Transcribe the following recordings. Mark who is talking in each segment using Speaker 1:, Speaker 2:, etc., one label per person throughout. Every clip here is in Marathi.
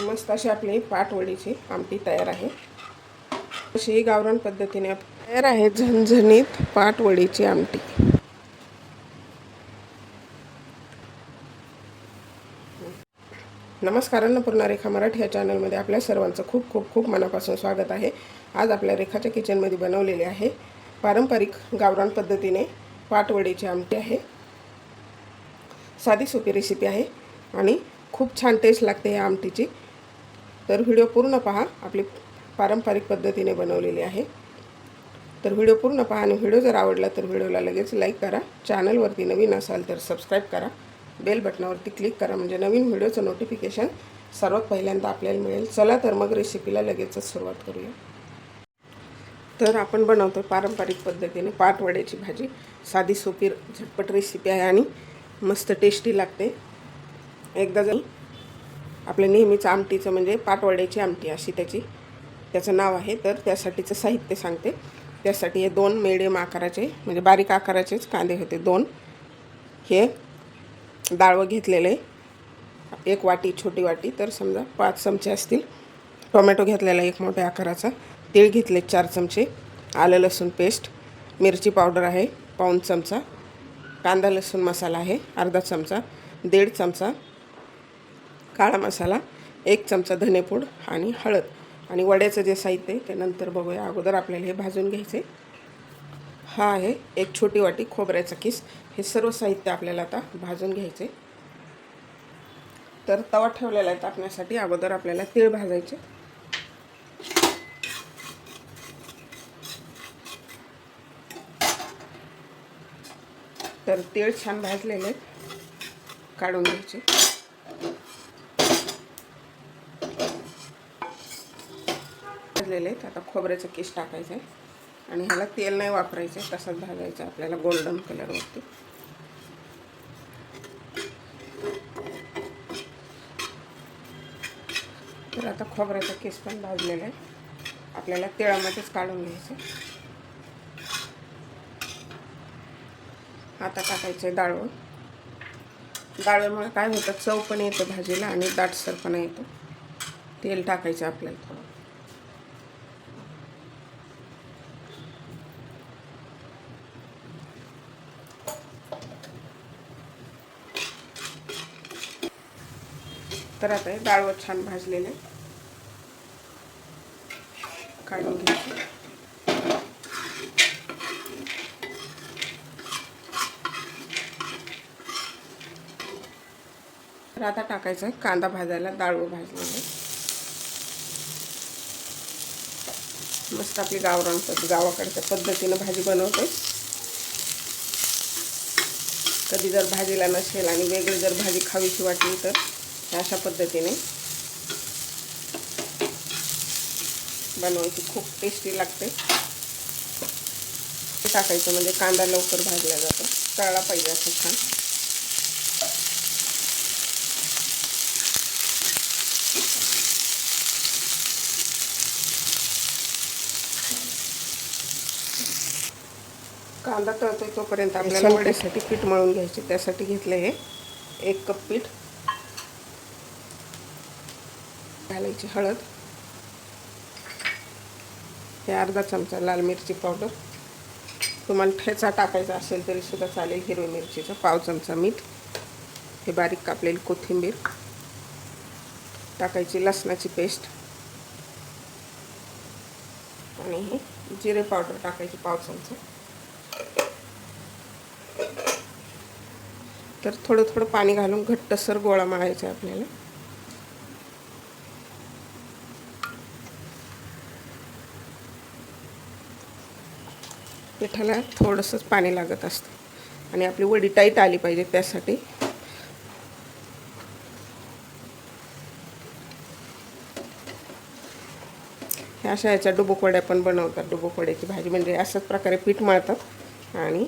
Speaker 1: मस्त अशी आपली पाटवडीची आमटी तयार आहे। अशी गावरान पद्धतीने तयार आहे झणझणीत पाटवडीची आमटी। नमस्कार, अन्नपूर्णा रेखा मराठी या चॅनलमध्ये आपल्या सर्वांचं खूप खूप खूप मनापासून स्वागत आहे। आज आपल्या रेखाच्या किचनमध्ये बनवलेले आहे पारंपरिक गावरान पद्धतीने पाटवडीची आमटी आहे। साधी सोपी रेसिपी आहे आणि खूप छान टेस्ट लागते या आमटीची। तर व्हिडिओ पूर्ण पहा, आपली पारंपरिक पद्धतीने बनवलेली आहे। तर व्हिडिओ पूर्ण पहा आणि व्हिडिओ जर आवडला तर व्हिडिओला लगेच लाईक करा। चॅनलवरती नवीन असाल तर सबस्क्राईब करा, बेल बटनावरती क्लिक करा म्हणजे नवीन व्हिडिओचं नोटिफिकेशन सर्वात पहिल्यांदा आपल्याला मिळेल। चला तर मग रेसिपीला लगेचच सुरुवात करूया। तर आपण बनवतो पारंपरिक पद्धतीने पाटवड्याची भाजी। साधी सोपी झटपट रेसिपी आहे आणि मस्त टेस्टी लागते। एकदा जर आपल्या नेहमीचं आमटीचं म्हणजे पाटवड्याची आमटी अशी त्याचं नाव आहे। तर त्यासाठीचं साहित्य सांगते। त्यासाठी हे 2 मीडियम आकाराचे म्हणजे बारीक आकाराचेच कांदे होते 2। हे डाळवं घेतलेले 1 वाटी, छोटी वाटी तर समजा 5 चमचे असतील। टोमॅटो घेतलेला 1 मोठ्या आकाराचा, तीळ घेतले 4 चमचे, आलं लसूण पेस्ट, मिरची पावडर आहे पाऊण चमचा, कांदा लसूण मसाला आहे अर्धा चमचा, 1.5 चमचा काळा मसाला, 1 चमचा धनेपूड आणि हळद। आणि वड्याचं जे साहित्य आहे ते नंतर बघूया। अगोदर आपल्याला हे भाजून घ्यायचे। हा आहे 1 छोटी वाटी खोबऱ्याचा किस। हे सर्व साहित्य आपल्याला आता भाजून घ्यायचे। तर तवा ठेवलेला आहे टाकण्यासाठी। अगोदर आपल्याला तीळ भाजायचे। तर तीळ छान भाजलेले काढून घ्यायचे। भाजलेले आता खोबऱ्याचं किस टाकायचं आहे आणि ह्याला तेल नाही वापरायचं, तसंच भाजायचं आपल्याला गोल्डन कलरवरती। तर आता खोबऱ्याचा किस पण भाजलेला आहे, आपल्याला तेलामध्येच काढून घ्यायचं। आता टाकायचं आहे डाळवं। डाळवळमुळे काय होतं, चव पण येतं भाजीला आणि दाटसरपणा येतो। तेल टाकायचं आपल्याला थोडं। तर आता हे डाळवं छान भाजलेले काढून घ्यायचं। तर आता टाकायचं आहे कांदा भाजायला, डाळवं भाजलेले। मस्त आपली गावाकडच्या पद्धतीनं भाजी बनवते। कधी जर भाजीला नसेल आणि वेगळी जर भाजी खावीशी वाटली तर अशा पद्धतीने बनवायची, खूप टेस्टी लागते। टाकायचं म्हणजे कांदा लवकर भाजला जातो, तळला पाहिजे असं छान। कांदा तळतोय तोपर्यंत आपल्याला वड्यासाठी पीठ मळून घ्यायचे। त्यासाठी घेतलं हे 1 कप पीठ। घालायची हळद, हे अर्धा चमचा लाल मिरची पावडर, तुम्हाला ठेचा टाकायचा असेल तरी सुद्धा चालेल, हिरवी मिरचीचा पाव चमचा मीठ, हे बारीक कापलेली कोथिंबीर टाकायची, लसणाची पेस्ट आणि हे जिरे पावडर टाकायची पाव चमचा। तर थोडं थोडं पाणी घालून घट्टसर गोळा मळायचा आहे आपल्याला। पिठाला थोडंसंच पाणी लागत असतं आणि आपली वडी टाईट आली पाहिजे त्यासाठी। ह्या अशा याच्या डुबुक वड्या पण बनवतात। डुबुक वड्याची भाजी म्हणजे अशाच प्रकारे पीठ मळतात आणि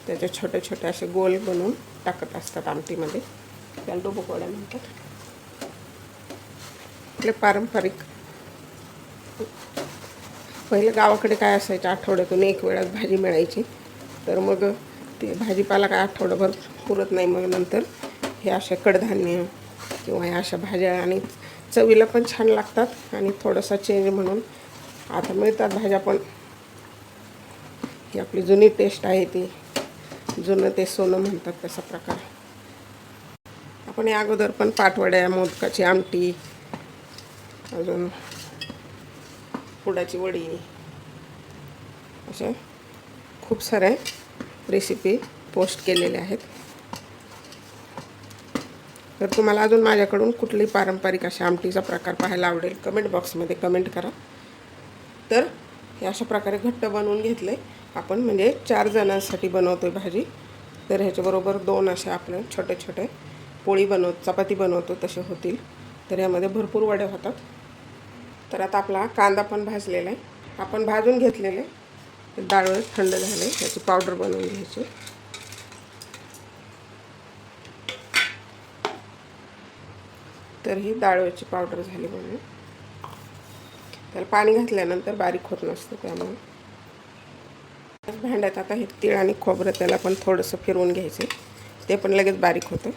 Speaker 1: त्याचे छोटे छोटे असे गोल बनवून टाकत असतात आमटीमध्ये, त्याला डुबुक वड्या म्हणतात। आपले पारंपरिक पहिले गावाकडे काय असायचं, आठवड्यातून 1 वेळाच भाजी मिळायची। तर मग ते भाजीपाला काय आठवडाभर पुरत नाही, मग नंतर हे अशा कडधान्य किंवा ह्या अशा भाज्या आणि चवीला पण छान लागतात आणि थोडासा चेंज म्हणून आता मिळतात भाज्या पण, ही आपली जुनी टेस्ट आहे ती, जुनं ते सोनं म्हणतात तसा प्रकार. आपण या अगोदर पण पाटवड्या, मोदकाची आमटी, अजून पुडाची वडी, अशा खूप साऱ्या रेसिपी पोस्ट केलेल्या आहेत. तर तुम्हाला अजून माझ्याकडून कुठली पारंपरिक अशा आमटीचा प्रकार पाहायला आवडेल कमेंट बॉक्समध्ये कमेंट करा. तर हे अशा प्रकारे घट्ट बनवून घेतले आपण, म्हणजे 4 जणांसाठी बनवतो आहे भाजी. तर ह्याच्याबरोबर 2 अशा आपल्या छोटे छोटे पोळी चपाती बनवतो तसे होतील. तर यामध्ये भरपूर वड्या होतात. तर आता आपला कांदा पण भाजलेला आहे, आपण भाजून घेतलेले. डाळ थंड झाले, याची पावडर बनवून घ्यायची. तर ही डाळीची पावडर झाली म्हणून त्याला पाणी घातल्यानंतर बारीक होत नसतं, त्यामुळे भांड्यात आता हे तीळ आणि खोबरं त्याला पण थोडंसं फिरवून घ्यायचं, ते पण लगेच बारीक होतं.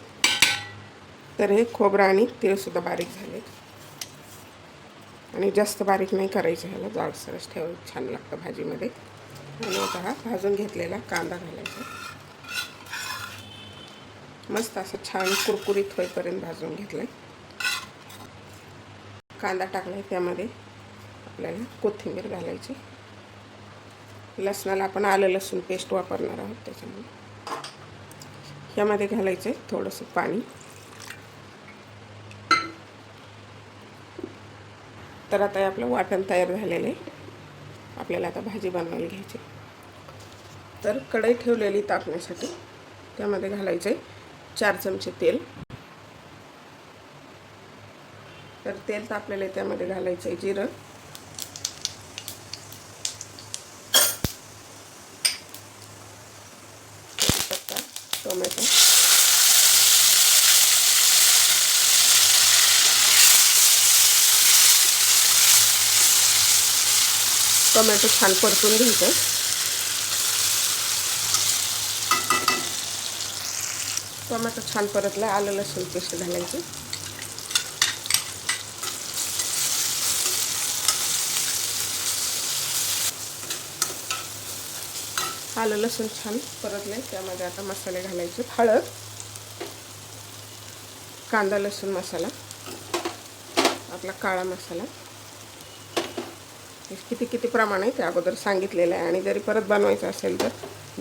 Speaker 1: तर हे खोबरं आणि तीळसुद्धा बारीक झाले आणि जास्त बारीक नाही करायचं, ह्याला जाडसरच ठेवायचं, छान लागतं भाजीमध्ये. आणि आता हा भाजून घेतलेला कांदा घालायचा, मस्त असं छान कुरकुरीत होईपर्यंत भाजून घेतलं. कांदा टाकला, त्यामध्ये आपल्याला कोथिंबीर घालायची. लसणाला आपण आलं लसूण पेस्ट वापरणार आहोत, त्याच्यामुळे ह्यामध्ये घालायचं आहे थोडंसं पाणी. तर आता आपलं वाटण तयार झालेलं आहे, आपल्याला आता भाजी बनवायला घ्यायची. तर कढई ठेवलेली तापण्यासाठी, त्यामध्ये घालायचं आहे 4 चमचे तेल. तर तेल तापलेलं आहे, त्यामध्ये घालायचं आहे जिरं, टोमॅटो, टोमॅटो छान परतून घ्यायचं. टोमॅटो छान परतला, आलं लसूण पेस्ट घालायची. आलं लसूण छान परतले, त्यामध्ये आता मसाले घालायचे. हळद, कांदा लसूण मसाला, आपला काळा मसाला, किती प्रमाण आहे ते अगोदर सांगितलेलं आहे, आणि जरी परत बनवायचं असेल तर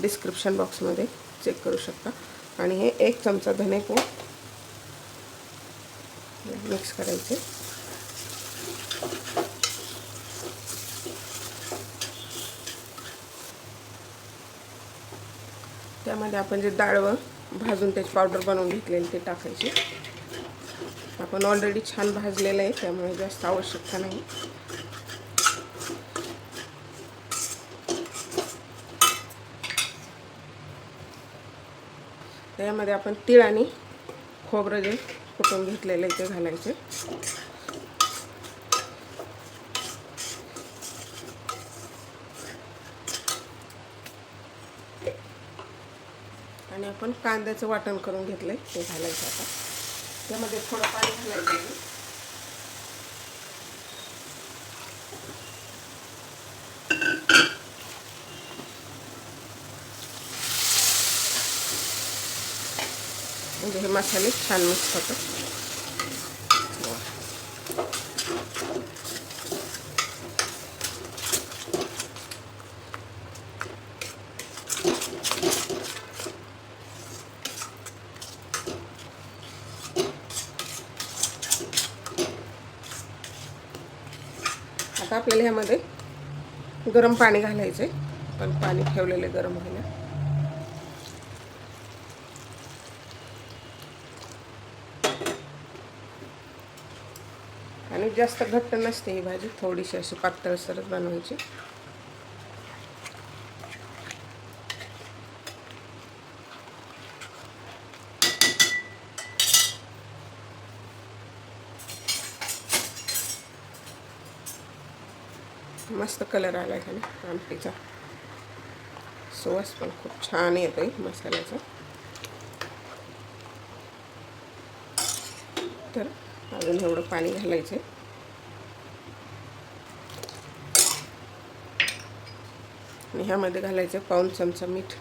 Speaker 1: डिस्क्रिप्शन बॉक्समध्ये चेक करू शकता. आणि हे 1 चमचा धनेपूड मिक्स करायचे. त्यामध्ये आपण जे डाळ भाजून त्याची पावडर बनवून घेतलेली ते टाकायची. आपण ऑलरेडी छान भाजलेलं आहे, त्यामुळे जास्त आवश्यकता नाही. त्यामध्ये आपण तीळ आणि खोबरं जे कुटून घेतलेलं आहे ते घालायचे. आणि आपण कांद्याचं वाटण करून घेतलंय ते घालायचं. आता त्यामध्ये थोडं पाणी घालायचं, म्हणजे हे मसाले छान मिक्स होतात. आता आपल्याला ह्यामध्ये गरम पाणी घालायचं आहे, पण पाणी ठेवलेले गरम व्हायला. आणि जास्त घट्ट नसते ही भाजी, थोडीशी अशी पातळसरच बनवायची. मस्त कलर आला आहे ना आमटीचा, सुवास पण खूप छान येतो आहे मसाल्याचा. तर अजून एवढं पाणी घालायचं आणि ह्यामध्ये घालायचं पाऊण चमचा मीठ.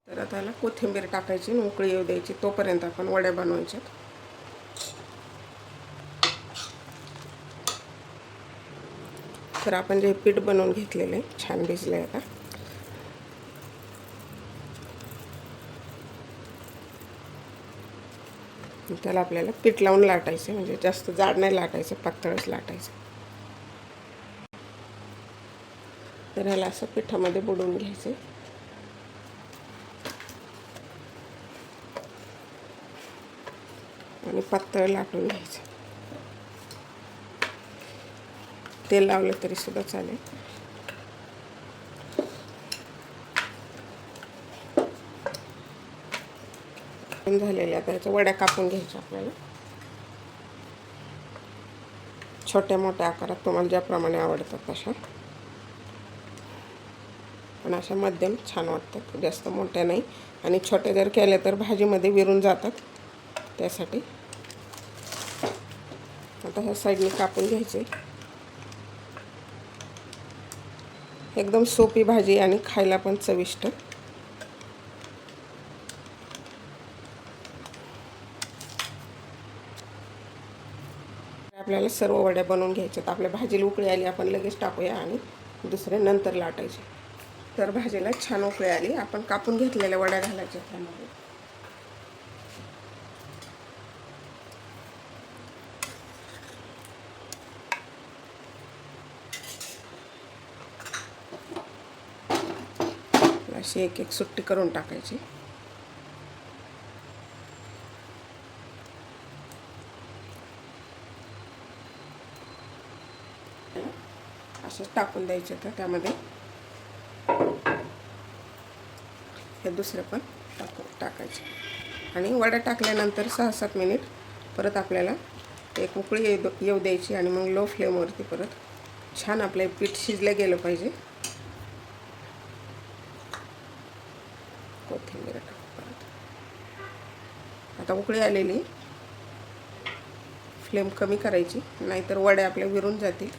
Speaker 1: तर आता याला कोथिंबीर टाकायची आणि उकळी येऊ द्यायची. तोपर्यंत आपण वड्या बनवायच्यात. तर आपण जे पीठ बनवून घेतलेलं आहे छान भिजलं आहे आता. त्याला आपल्याला पीठ लावून लाटायचं, म्हणजे जास्त जाड नाही लाटायचं, पातळच लाटायचं. तर ह्याला असं पिठामध्ये बुडवून घ्यायचं आणि पातळ लाटून घ्यायचं. तेल लावलं तरी सुद्धा चालेल. झालेल्या आता ह्याच्या वड्या कापून घ्यायच्या आपल्याला. छोट्या मोठ्या आकारात तुम्हाला ज्याप्रमाणे आवडतात तशा, पण अशा मध्यम छान वाटतात, जास्त मोठ्या नाही. आणि छोट्या जर केल्या तर भाजीमध्ये विरून जातात, त्यासाठी. आता ह्या साईडने कापून घ्यायचे. एकदम सोपी भाजी आणि खायला पण चविष्ट. आपल्याला सर्व वड्या बनवून घ्यायच्यात. आपल्या भाजीला उकळी आली, आपण लगेच टाकूया आणि दुसरे नंतर लाटायचे. तर भाजीला छान उकळी आली, आपण कापून घेतलेल्या वड्या घालायच्या त्यामध्ये. अशी एक एक सुट्टी करून टाकायची. असंच टाकून द्यायचे. तर त्यामध्ये हे दुसरं पण टाकायचे आणि वड्या टाकल्यानंतर 6-7 मिनिट परत आपल्याला एक उकळी येऊ द्यायची आणि मग लो फ्लेमवरती परत छान आपलं पीठ शिजलं गेलं पाहिजे. कोथिंबीर टाकू परत. आता उकळी आलेली, फ्लेम कमी करायची, नाहीतर वड्या आपल्या विरून जातील.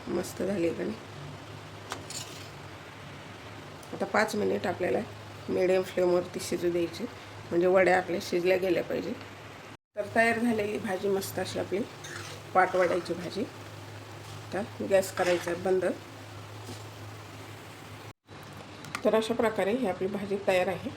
Speaker 1: मस्त झाली का नाही. आता 5 मिनिट आपल्याला मीडियम फ्लेमवरती शिजू द्यायची, म्हणजे वड्या आपल्या शिजल्या गेल्या पाहिजे. तर तयार झालेली भाजी मस्त अशी आपली पाटवड्याची भाजी. तर गॅस करायचा बंद. तर अशा प्रकारे ही आपली भाजी तयार आहे.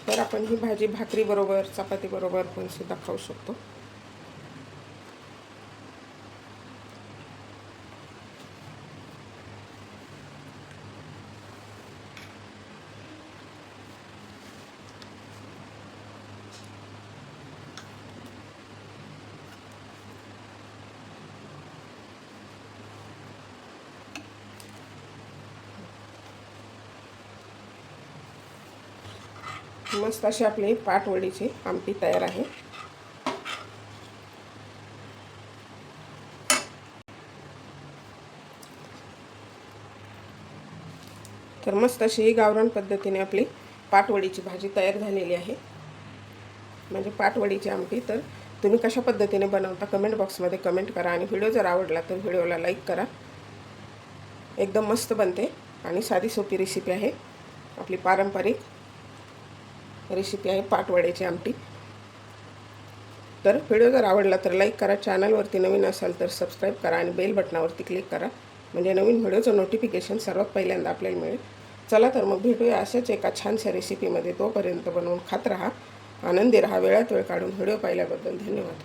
Speaker 1: तर आपण ही भाजी भाकरीबरोबर, चपातीबरोबर पण सुद्धा खाऊ शकतो. मस्त अशी आपली पाटवडीची आमटी तयार आहे. तर मस्त अशी गावरान पद्धतीने आपली पाटवडीची भाजी तयार झालेली आहे, म्हणजे पाटवडीची आमटी. तर तुम्ही कशा पद्धतीने बनवता कमेंट बॉक्समध्ये कमेंट करा आणि व्हिडिओ जर आवडला तर व्हिडिओला लाईक करा. एकदम मस्त बनते आणि साधी सोपी रेसिपी आहे. आपली पारंपरिक रेसिपी आहे पाटवड्याची आमटी. तर व्हिडिओ जर आवडला तर लाईक करा. चॅनलवरती नवीन असाल तर सबस्क्राईब करा आणि बेल बटनावरती क्लिक करा, म्हणजे नवीन व्हिडिओचं नोटिफिकेशन सर्वात पहिल्यांदा आपल्याला मिळेल. चला तर मग भेटूया अशाच एका छानशा रेसिपीमध्ये. तोपर्यंत बनवून खात राहा, आनंदी राहा. वेळात वेळ काढून व्हिडिओ पाहिल्याबद्दल धन्यवाद.